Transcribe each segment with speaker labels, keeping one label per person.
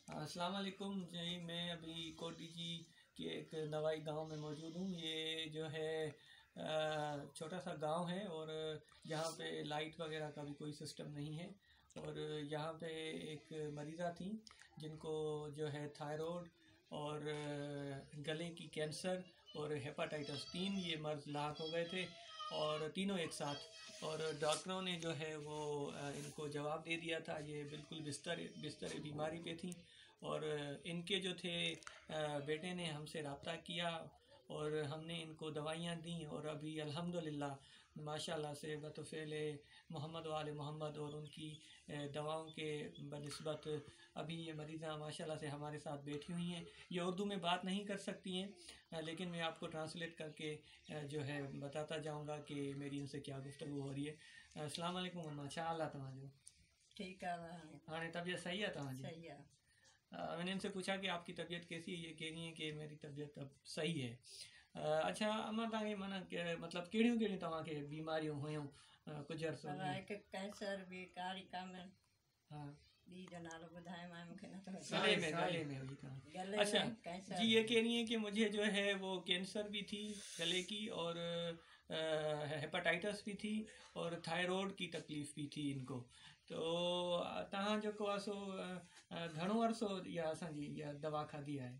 Speaker 1: अस्सलाम वालेकुम जी। मैं अभी कोटी जी के एक दवाई गांव में मौजूद हूँ। ये जो है छोटा सा गांव है और यहाँ पे लाइट वगैरह का भी कोई सिस्टम नहीं है। और यहाँ पे एक मरीज़ा थी जिनको जो है थायराइड और गले की कैंसर और हेपाटाइटिस 3 ये मर्ज़ लाक हो गए थे और तीनों एक साथ। और डॉक्टरों ने जो है वो इनको जवाब दे दिया था, ये बिल्कुल बिस्तर बीमारी पे थी। और इनके जो थे बेटे ने हमसे रब्ता किया और हमने इनको दवाइयाँ दी और अभी अल्हम्दुलिल्लाह माशाल्लाह से बतौफ़ेल मोहम्मद वाले मोहम्मद और उनकी दवाओं के बनिस्बत अभी ये मरीज़ा माशाल्लाह से हमारे साथ बैठी हुई हैं। ये उर्दू में बात नहीं कर सकती हैं, लेकिन मैं आपको ट्रांसलेट करके जो है बताता जाऊंगा कि मेरी इनसे क्या गुफ्तगू हो रही है। अस्सलाम वालेकुम अम्मा, छा हाल आहे तव्हांजो?
Speaker 2: ठीक है।
Speaker 1: हाणे तबीयत सही है तव्हांजी?
Speaker 2: सही है।
Speaker 1: मैंने इनसे पूछा कि आपकी तबीयत कैसी है, ये कह रही है कि मेरी तबीयत अब सही है। अच्छा अम्मा, तव्हांखे माना मतलब कहिड़ियूं कहिड़ियूं तव्हांखे बीमारियूं हुयूं कुझु अर्सो अॻु?
Speaker 2: हिकु कैंसर भी कारी कामन।
Speaker 1: हाँ,
Speaker 2: ॿी जो नालो ॿुधाए मां मूंखे नथो
Speaker 1: गले में हुई था।
Speaker 2: गले
Speaker 1: अच्छा
Speaker 2: में कैंसर
Speaker 1: जी, ये कह रही है कि मुझे जो है वो कैंसर भी थी गले की और हेपेटाइटिस भी थी और थायराइड की तकलीफ़ भी थी इनको। तो तव्हां जेको आहे सो घणो अरसो इहा असांजी इहा दवा खाधी आहे?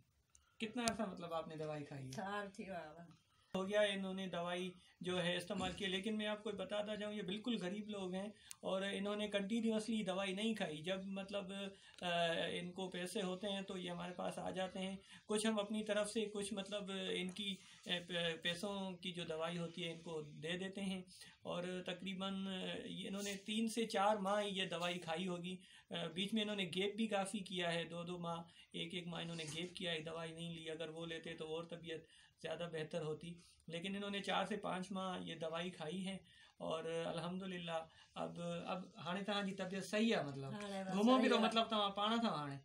Speaker 1: कितना अर्सा मतलब आपने दवाई खाई है?
Speaker 2: साल थी वियो आहे।
Speaker 1: हो गया इन्होंने दवाई जो है इस्तेमाल किया, लेकिन मैं आपको बताता जाऊँ ये बिल्कुल गरीब लोग हैं और इन्होंने कंटिन्यूसली दवाई नहीं खाई। जब मतलब इनको पैसे होते हैं तो ये हमारे पास आ जाते हैं, कुछ हम अपनी तरफ से कुछ मतलब इनकी पैसों की जो दवाई होती है इनको दे देते हैं। और तकरीबन इन्होंने 3 से 4 माह ये दवाई खाई होगी। बीच में इन्होंने गैप भी काफ़ी किया है, 2-2 माह, 1-1 माह इन्होंने गैप किया है, दवाई नहीं ली। अगर वो लेते तो और तबीयत ज़्यादा बेहतर होती, लेकिन इन्होंने 4 से 5 माह ये दवाई खाई है और अल्हम्दुलिल्लाह अब हाणे तव्हांजी तबीयत सही आहे। मतलब घुमो फिरो मतलब तव्हां पाण था हाणे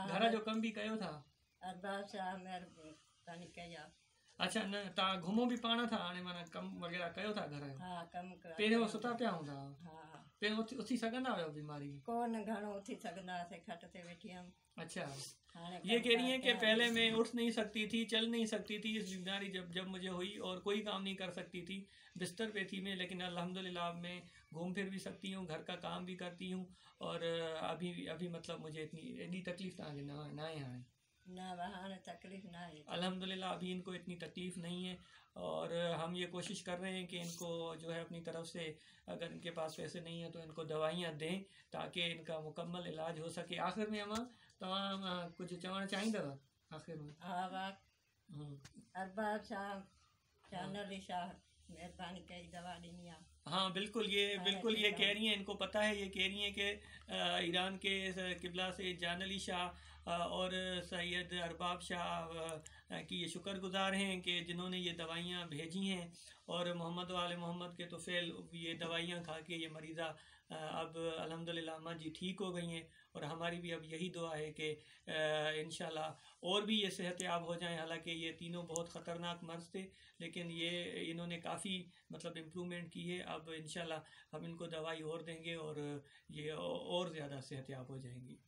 Speaker 1: घर जो कम भी कयो था?
Speaker 2: अरबाब शाह महिरबानी कई आहे।
Speaker 1: अच्छा, न तव्हां घुमो भी पाण था हाणे, माना कम वग़ैरह कयो था घर जो?
Speaker 2: हाँ, कम कर।
Speaker 1: पहिरियों सुता पिया हूंदा?
Speaker 2: हाँ,
Speaker 1: पहिरियों उथी सघंदा हुयो बीमारी?
Speaker 2: कोन घणो उथी सघंदासीं, खट ते वेठी हुअमि।
Speaker 1: अच्छा,
Speaker 2: हाणे
Speaker 1: ये कह रही है कि
Speaker 2: कम
Speaker 1: पहले मैं उठ नहीं सकती थी, चल नहीं सकती थी, इस बीमारी जब मुझे हुई और कोई काम नहीं कर सकती थी, बिस्तर पे थी मैं, लेकिन अल्हम्दुलिल्लाह अब मैं घूम फिर भी सकती हूँ, घर का काम भी करती हूँ। और अभी मतलब मुझे इतनी एडी तकलीफ़ तव्हांखे ना आहे हाणे?
Speaker 2: न हाणे तकलीफ़ न आहे।
Speaker 1: अल्हम्दुलिल्लाह अभी इनको इतनी तकलीफ़ नहीं है और हम ये कोशिश कर रहे हैं कि इनको जो है अपनी तरफ से, अगर इनके पास पैसे नहीं हैं तो इनको दवाइयाँ दें ताकि इनका मुकम्मल इलाज हो सके। आखिर में अम्मा तव्हां कुझु चवणु चाहींदव आखिर में?
Speaker 2: हा वाह, अरबाब शाह चानल शाह महिरबानी कई दवा ॾिनी आहे।
Speaker 1: हाँ बिल्कुल, ये कह रही हैं, इनको पता है, ये कह रही हैं कि ईरान के किबला से जान अली शाह और सैयद अरबाब शाह की ये शुक्रगुजार हैं कि जिन्होंने ये दवाइयाँ भेजी हैं और मोहम्मद वाले मोहम्मद के तौफ़ील ये दवाइयाँ खा के ये मरीज़ा अब अल्हम्दुलिल्लाह अम्मा जी ठीक हो गई हैं। और हमारी भी अब यही दुआ है कि इंशाल्लाह और भी ये सेहतयाब हो जाएं। हालांकि ये तीनों बहुत ख़तरनाक मर्ज़ थे, लेकिन ये इन्होंने काफ़ी मतलब इम्प्रूवमेंट की है। अब इंशाल्लाह हम इनको दवाई और देंगे और ये और ज़्यादा सेहतयाब हो जाएंगी।